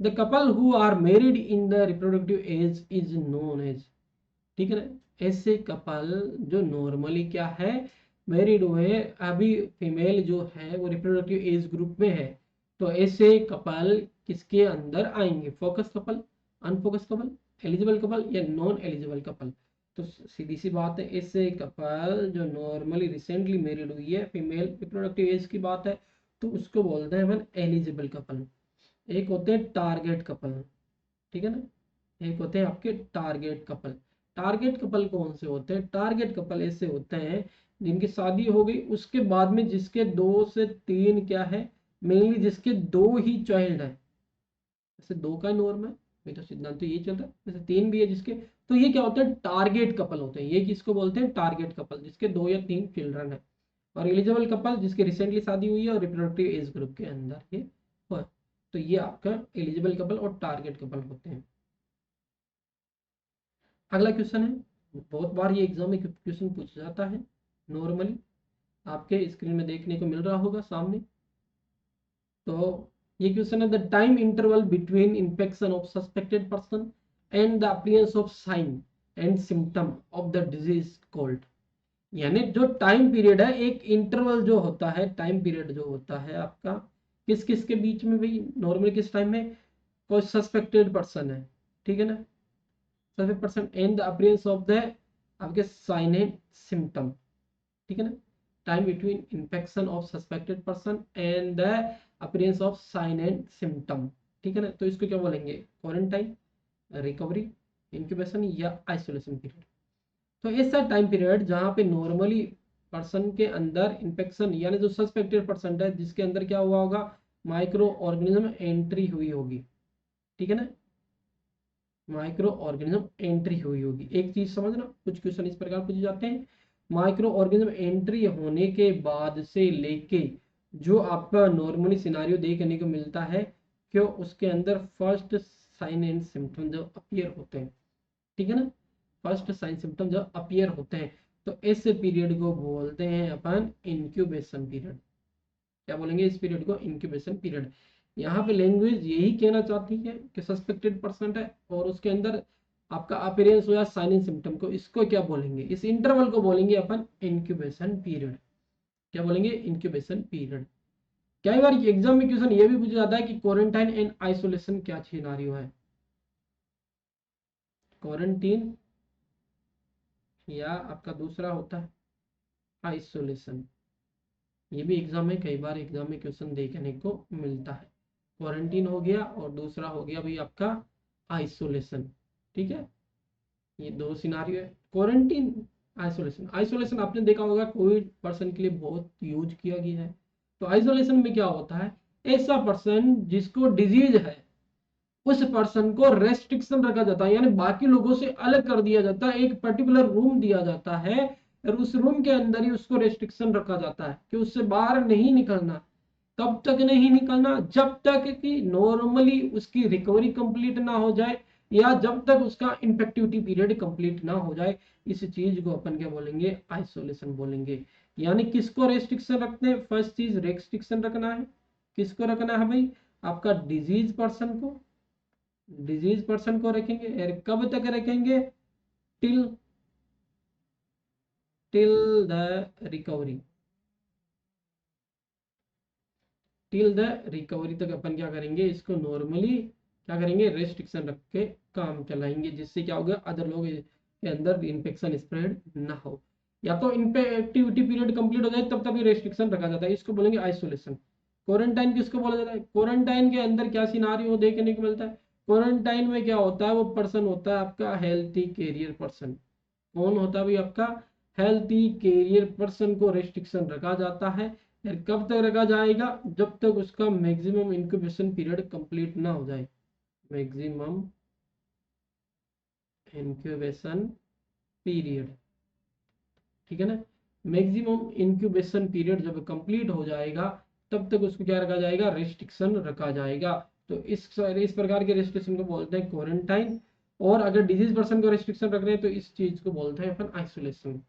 the couple who are married in the reproductive age is known as, ठीक है ना। ऐसे कपल जो नॉर्मली क्या है, मैरिड हुए, अभी फीमेल जो है वो रिप्रोडक्टिव एज ग्रुप में है, तो ऐसे कपल किसके अंदर आएंगे, focus couple, unfocus couple, eligible couple या नॉन एलिजिबल कपल। तो सीधी सी बात है, ऐसे कपल जो नॉर्मली रिसेंटली मैरिड हुई है, फीमेल रिप्रोडक्टिव एज की बात है, तो उसको बोलते हैं अपन एलिजिबल कपल। एक होते हैं टारगेट कपल, ठीक है ना, एक होते हैं आपके टारगेट कपल। टारगेट कपल कौन से होते हैं, टारगेट कपल ऐसे होते हैं जिनकी शादी हो गई, उसके बाद में जिसके 2 से 3 क्या है, मेनली जिसके 2 ही चाइल्ड है, जैसे 2 का नॉर्म है, नहीं तो सिद्धांत तो ये चल रहा है, जैसे 3 भी है जिसके, तो ये क्या होते हैं, टारगेट कपल होते हैं। ये किसको बोलते हैं, टारगेट कपल, जिसके 2 या 3 चिल्ड्रन है। और एलिजिबल कपल जिसकी रिसेंटली शादी हुई है और रिप्रोडक्टिव एज ग्रुप के अंदर ये हो। तो ये आपका एलिजिबल कपल और टारगेट कपल होते हैं। अगला क्वेश्चन है, बहुत बार ये एग्जाम में क्वेश्चन पूछा जाता है, नॉर्मली आपके स्क्रीन में देखने को मिल रहा होगा सामने। तो ये क्वेश्चन है, the time interval between infection of suspected person and the appearance of sine and symptom of the disease called. यानी जो टाइम पीरियड है, एक इंटरवल जो होता है, टाइम पीरियड जो होता है आपका, किस किस के बीच में भाई, नॉर्मली किस टाइम में, कोई सस्पेक्टेड पर्सन है, ठीक है ना, suspected person and the appearance of the आपके साइन एंड सिम्टम, ठीक है ना, time between infection of suspected person and the appearance of sine and symptom, ठीक है ना। तो इसको क्या बोलेंगे, क्वारंटाइन, रिकवरी, इंक्यूबेशन या आइसोलेशन पीरियड। तो ऐसा टाइम पीरियड जहाँ पे नॉर्मली पर्सन के अंदर इन्फेक्शन, यानी जो सस्पेक्टेड पर्सन है जिसके अंदर क्या हुआ होगा, माइक्रो ऑर्गेनिज्म एंट्री हुई होगी, ठीक है ना, माइक्रो ऑर्गेनिज्म एंट्री हुई होगी। एक चीज समझना, कुछ क्वेश्चन इस प्रकार पूछे जाते हैं, माइक्रो ऑर्गेनिज्म एंट्री होने के बाद से लेके जो आपका नॉर्मली सिनारियो देखने को मिलता है कि उसके अंदर फर्स्ट साइन एंड सिम्टम जो अपीयर होते हैं, ठीक है ना, फर्स्ट साइन सिम्टम जो अपीयर होते हैं, तो इस पीरियड को बोलते हैं अपन इंक्यूबेशन पीरियड। क्या बोलेंगे इस पीरियड को, इंक्यूबेशन पीरियड। यहाँ पे लैंग्वेज यही कहना चाहती है कि सस्पेक्टेड पर्सन है और उसके अंदर आपका अपीयरेंस हो या साइन सिम्टम को, इसको क्या बोलेंगे, इस इंटरवल को बोलेंगे अपन इंक्यूबेशन पीरियड। क्या बोलेंगे, इंक्यूबेशन पीरियड। कई बार एग्जाम में क्वेश्चन ये भी पूछा जाता है कि क्वारंटाइन एंड आइसोलेशन क्या सिनेरियो है, क्वारंटीन या आपका दूसरा होता है आइसोलेशन। ये भी एग्जाम में, कई बार एग्जाम में क्वेश्चन देखने को मिलता है। क्वारंटीन हो गया और दूसरा हो गया भाई आपका आइसोलेशन, ठीक है। ये 2 सिनारियो है, क्वारंटीन, आइसोलेशन। आइसोलेशन आपने देखा होगा कोविड पर्सन के लिए बहुत यूज किया गया है। तो आइसोलेशन में क्या होता है, ऐसा पर्सन जिसको डिजीज है, उस पर्सन को रेस्ट्रिक्शन रखा जाता है, यानी बाकी लोगों से अलग कर दिया जाता है, एक पर्टिकुलर रूम दिया जाता है और उस रूम के अंदर ही उसको रेस्ट्रिक्शन रखा जाता है कि उससे बाहर नहीं निकलना। कब तक नहीं निकलना, जब तक कि नॉर्मली उसकी रिकवरी कंप्लीट ना हो जाए या जब तक उसका इन्फेक्टिविटी पीरियड कंप्लीट ना हो जाए। इस चीज को अपन क्या बोलेंगे, आइसोलेशन बोलेंगे। यानी किसको रेस्ट्रिक्शन रखते हैं, फर्स्ट चीज रेस्ट्रिक्शन रखना है, किसको रखना है भाई, आपका डिजीज पर्सन को, डिजीज पर्सन को रखेंगे। और कब तक रखेंगे, till till the recovery, till the recovery तक अपन क्या करेंगे, इसको नॉर्मली क्या करेंगे, रेस्ट्रिक्शन रख के काम चलाएंगे, जिससे क्या होगा, अदर लोग के अंदर इन्फेक्शन स्प्रेड ना हो। या तो इन्फेक्टिविटी पीरियड कंप्लीट हो जाए तब तक रेस्ट्रिक्शन रखा जाता है, इसको बोलेंगे आइसोलेशन। क्वारंटाइन किसको बोला जाता है, क्वारंटाइन के अंदर क्या सिनारियो देखने को मिलता है, क्वारंटाइन में क्या होता है, वो पर्सन होता है आपका हेल्थी कैरियर पर्सन। कौन होता है भाई, आपका हेल्थी कैरियर पर्सन को रेस्ट्रिक्शन रखा जाता है। फिर कब तक रखा जाएगा, जब तक उसका मैक्सिमम इंक्यूबेशन पीरियड कंप्लीट ना हो जाए, मैक्सिमम इंक्यूबेशन पीरियड, ठीक है ना। मैक्सिमम इंक्यूबेशन पीरियड जब कंप्लीट हो जाएगा तब तक उसको क्या रखा जाएगा, रेस्ट्रिक्शन रखा जाएगा। तो इस प्रकार के रेस्ट्रिक्शन को बोलते हैं क्वारंटाइन। और अगर डिजीज पर्सन को रेस्ट्रिक्शन रख रहे हैं तो इस चीज को बोलते हैं अपन आइसोलेशन,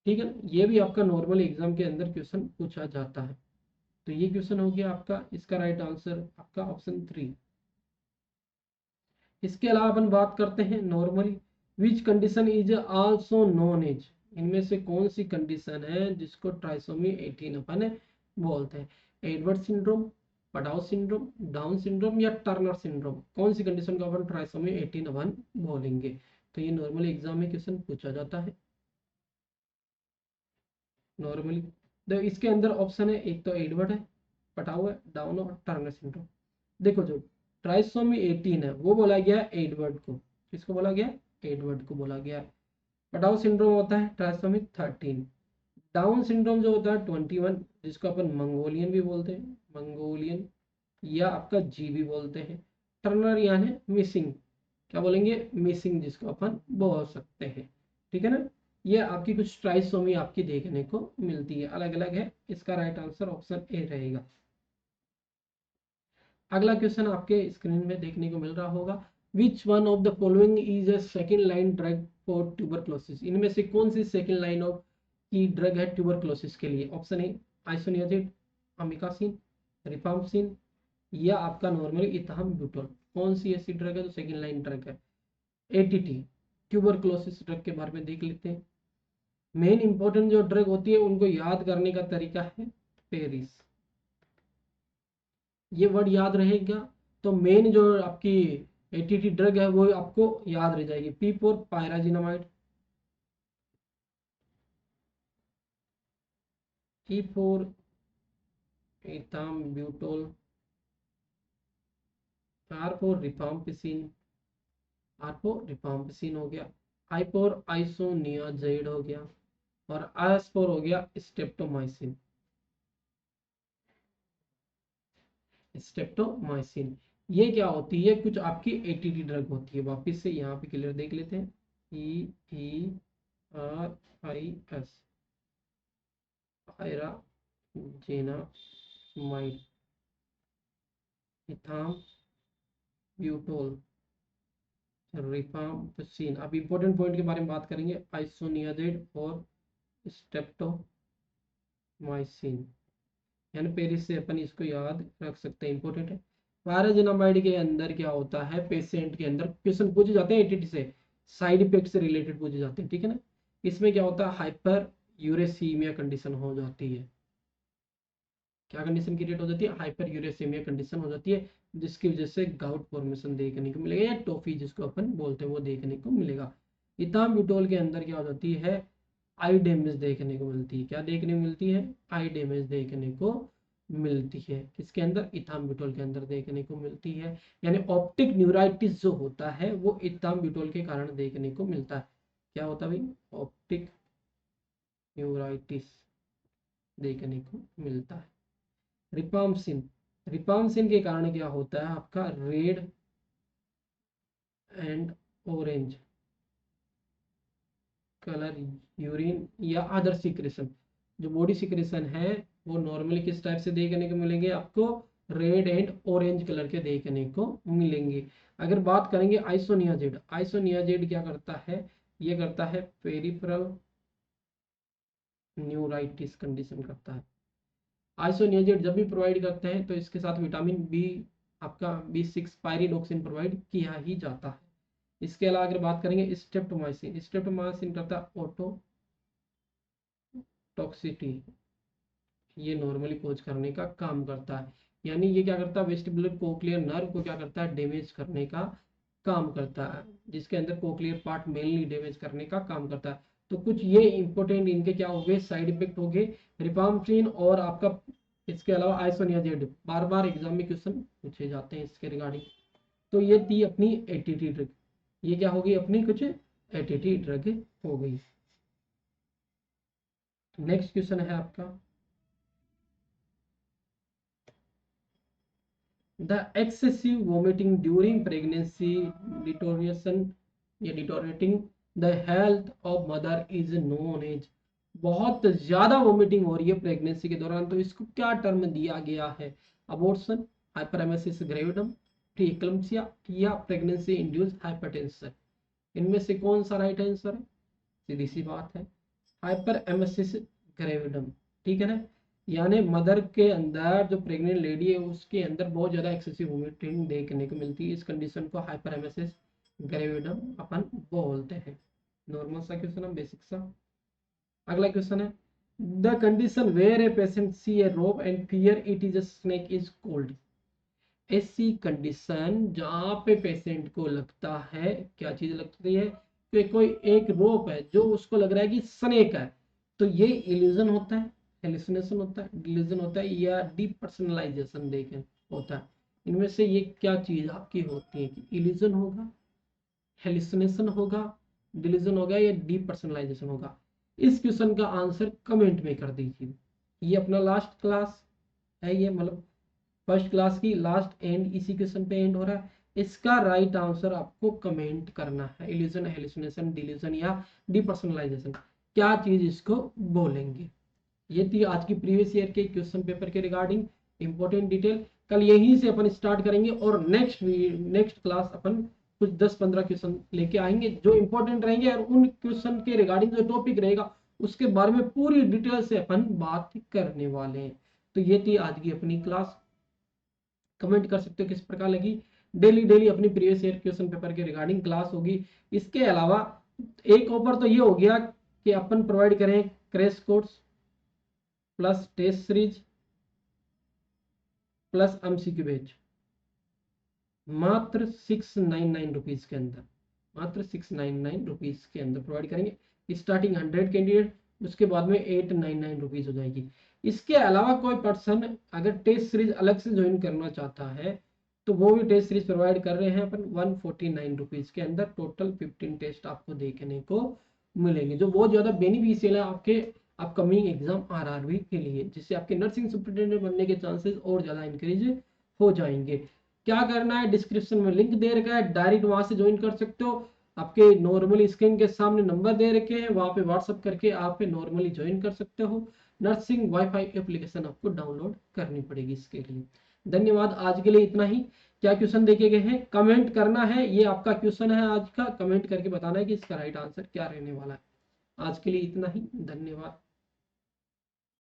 ठीक है ना। ये भी आपका नॉर्मल एग्जाम के अंदर क्वेश्चन पूछा जाता है। तो ये क्वेश्चन हो गया आपका, इसका राइट आंसर आपका ऑप्शन 3। इसके अलावा अपन बात करते हैं normally, which condition is also known as, इनमें से कौन सी कंडीशन है जिसको ट्राइसोमी 18 अपन बोलते हैं? Edward syndrome, Patau syndrome, Down syndrome या टर्नर सिंड्रोम, कौन सी कंडीशन को अपन ट्राइसोमी 18 अपन बोलेंगे? तो ये नॉर्मली एग्जाम में क्वेश्चन पूछा जाता है नॉर्मली। तो इसके अंदर ऑप्शन है, एक तो एडवर्ड है, पटाओ है, डाउन और टर्नर सिंड्रोम। देखो जो ट्राइसोमी 18 है वो बोला गया है एडवर्ड को, किसको बोला गया है? एडवर्ड को बोला गया है। पटाओ सिंड्रोम होता है ट्राइसोमी 13। डाउन सिंड्रोम जो होता है 21, जिसको अपन मंगोलियन भी बोलते हैं, मंगोलियन या आपका जी भी बोलते हैं। टर्नर यानी मिसिंग, क्या बोलेंगे? मिसिंग, जिसको अपन बोल सकते हैं। ठीक है ना? ये आपकी कुछ ट्राइसोमी आपकी देखने को मिलती है, अलग अलग है। इसका राइट आंसर ऑप्शन ए रहेगा। अगला क्वेश्चन आपके स्क्रीन में देखने को मिल रहा होगा, which one of the following is a second line drug for tuberculosis, इनमें से कौन सी सेकेंड लाइन ऑफ की ड्रग है ट्यूबरक्लोसिस के लिए? ऑप्शन ए आइसोनियाजिड, अमिकासिन, रिफाम्पसिन या आपका नॉर्मली इथाम ब्यूटोल, कौन सी ऐसी ड्रग है जो सेकेंड लाइन ड्रग है? एटीटी, ट्यूबरक्लोसिस ड्रग के बारे में देख लेते हैं। मेन इंपॉर्टेंट जो ड्रग होती है उनको याद करने का तरीका है पेरिस, ये वर्ड याद रहेगा। तो मेन जो आपकी एटीटी ड्रग है वो आपको याद रह जाएगी, P four pyrazinamide, E four ethambutol, R four rifampicin, R four rifampicin हो गया, आई फोर आइसोनियाजाइड हो गया और एस फोर हो गया स्टेप्टोमाइसिन, स्टेप्टोमाइसिन। ये क्या होती है? कुछ आपकी एटीटी ड्रग होती है। वापिस से यहाँ पे क्लियर देख लेते हैं, E E R I S, pyrazinamide, ethambutol, rifampicin. अब इंपॉर्टेंट पॉइंट के बारे में बात करेंगे, आइसोनियाजाइड और स्टेप्टोमाइसिन, यानी पेरिस से अपन इसको याद रख सकते हैं, इंपॉर्टेंट है। पायराजेनामाइड के अंदर क्या होता है? पेशेंट के अंदर क्वेश्चन पूछे जाते हैं एटीटी से, साइड इफेक्ट से रिलेटेड पूछे जाते हैं, ठीक है ना? इसमें क्या होता है? हाइपर यूरेसीमिया कंडीशन हो जाती है। क्या कंडीशन क्रिएट हो जाती है? हाइपर यूरेसीमिया कंडीशन हो जाती है, जिसकी वजह से गाउट फॉर्मेशन देखने को मिलेगा या टॉफी जिसको अपन बोलते हैं वो देखने को मिलेगा। इथाम्ब्यूटोल के अंदर क्या हो जाती है? आई डैमेज देखने को मिलती है। क्या देखने को मिलती है? आई डैमेज देखने को मिलती है। किसके अंदर? इथाम्ब्यूटोल के अंदर देखने को मिलती है। यानी ऑप्टिक न्यूराइटिस जो होता है वो इथाम्ब्यूटोल के कारण देखने को मिलता है। क्या होता है भाई? ऑप्टिक न्यूराइटिस देखने को मिलता है। रिपामसिन, रिपामसिन के कारण क्या होता है? आपका red and orange colour urine या अदर सिक्रेशन, जो बॉडी सिक्रेशन है वो नॉर्मली किस टाइप से देखने को मिलेंगे? आपको रेड एंड ऑरेंज कलर के देखने को मिलेंगे। अगर बात करेंगे आइसोनियाजिड, आइसोनियाजिड क्या करता है? ये करता है पेरिफेरल न्यूराइटिस कंडीशन करता है। आइसोनियाजिड जब भी प्रोवाइड करते हैं तो इसके साथ विटामिन बी, आपका B6 पायरिडोक्सिन प्रोवाइड किया ही जाता है। इसके अलावा अगर बात करेंगे स्ट्रेप्टोमाइसिन, स्ट्रेप्टोमाइसिन करता है ऑटो टॉक्सिटी, ये नॉर्मली कोज करने का काम करता है। यानी ये क्या करता है? वेस्टिबुलर कोक्लियर नर्व को क्या करता है? डैमेज करने का काम करता है, जिसके अंदर कोक्लियर पार्ट मेनली डैमेज करने का काम करता है। तो कुछ ये इंपॉर्टेंट इनके क्या हो गए? साइड इफेक्ट हो गए, रिफाम्पिसिन और आपका इसके अलावा आइसोनियाजिड। बार बार एग्जाम में क्वेश्चन पूछे जाते हैं इसके रिगार्डिंग। तो ये थी अपनी एटीटी ड्रग, ये क्या हो गई? अपनी कुछ एटीटी ड्रग हो गई। नेक्स्ट क्वेश्चन है आपका, the excessive vomiting during pregnancy deterioration या deteriorating the health of mother is known as, बहुत ज्यादा वोमिटिंग हो रही है प्रेगनेंसी के दौरान तो इसको क्या टर्म दिया गया है? अबॉर्शन, हाइपरेमेसिस ग्रेविडम, प्रीएक्लम्पसिया या प्रेगनेंसी इंड्यूस्ड हाइपरटेंशन, इनमें से कौन सा राइट आंसर है? सीधी सी बात है, हाइपर एमेसिस ग्रेविडम। ठीक है ना? यानी मदर के अंदर, जो प्रेग्नेंट लेडी है उसके अंदर बहुत ज़्यादा एक्सेसिव वोमिटिंग देखने को मिलती है। इस कंडीशन को हाइपरएमेसिस ग्रेविडम अपन बोलते हैं। नॉर्मल सा क्वेश्चन है, बेसिक सा। अगला क्वेश्चन है, the condition where a patient see a rope and fear it is a snake is called. ऐसी कंडीशन जहाँ पे पेशेंट को लगता है, क्या चीज लगती है कि कोई एक रोप है जो उसको लग रहा है कि स्नेक है, तो ये इल्यूजन होता है, हेलुसिनेशन होता है, डिल्यूजन होता है, या डीपर्सनलाइजेशन देखें होता है। इनमें से ये क्या चीज आपकी होती है कि इल्यूजन होगा, हेलुसिनेशन होगा, डिल्यूजन होगा, या डीपर्सनलाइजेशन होगा। इस क्वेश्चन का आंसर कमेंट में कर दीजिए। ये अपना लास्ट क्लास है, ये मतलब फर्स्ट क्लास की लास्ट एंड इसी क्वेश्चन पे एंड हो रहा है। इसका राइट आंसर आपको कमेंट करना है। इल्यूजन, हेलुसिनेशन, डिल्यूजन या डिपर्सनलाइजेशन, क्या चीज इसको बोलेंगे। ये थी आज की प्रीवियस ईयर के क्वेश्चन पेपर के रिगार्डिंग इंपॉर्टेंट डिटेल। कल यहीं से अपन स्टार्ट करेंगे और नेक्स्ट क्लास अपन कुछ 10-15 क्वेश्चन लेके आएंगे जो इंपॉर्टेंट रहेंगे, और उन क्वेश्चन के रिगार्डिंग जो टॉपिक रहेगा उसके बारे में पूरी डिटेल से अपन बात करने वाले हैं। तो ये थी आज की अपनी क्लास। कमेंट कर सकते हो किस प्रकार लगी। डेली डेली अपनी प्रीवियस ईयर क्वेश्चन पेपर के रिगार्डिंग क्लास होगी। इसके अलावा एक ऑफर तो ये हो गया कि अपन प्रोवाइड करें crash course plus test series plus MCQ batch, मात्र 699 रुपीज के अंदर, मात्र 699 रुपीज के अंदर प्रोवाइड करेंगे। स्टार्टिंग 100 कैंडिडेट, उसके बाद में 899 रुपीज हो जाएगी। इसके अलावा कोई पर्सन अगर टेस्ट सीरीज अलग से ज्वाइन करना चाहता है तो वो भी टेस्ट सीरीज प्रोवाइड कर रहे हैं अपन 149 रुपीज के अंदर। टोटल 15 टेस्ट आपको देखने को मिलेंगे, जो बहुत ज्यादा बेनिफिशियल है आपके अपकमिंग एग्जाम आरआरबी के लिए, जिससे आपके नर्सिंग सुपरिटेंडेंट बनने के चांसेस और ज्यादा इंक्रीज हो जाएंगे। क्या करना है, डिस्क्रिप्शन में लिंक दे रखा है, डायरेक्ट वहां से ज्वाइन कर सकते हो। आपके नॉर्मली स्क्रीन के सामने नंबर दे रखे हैं, वहां पे व्हाट्सअप करके आप नॉर्मली ज्वाइन कर सकते हो। नर्सिंग वाईफाई एप्लीकेशन आपको डाउनलोड करनी पड़ेगी इसके लिए। धन्यवाद, आज के लिए इतना ही। क्या क्वेश्चन देखे गए हैं कमेंट करना है, ये आपका क्वेश्चन है आज का, कमेंट करके बताना है कि इसका राइट आंसर क्या रहने वाला है। आज के लिए इतना ही, धन्यवाद।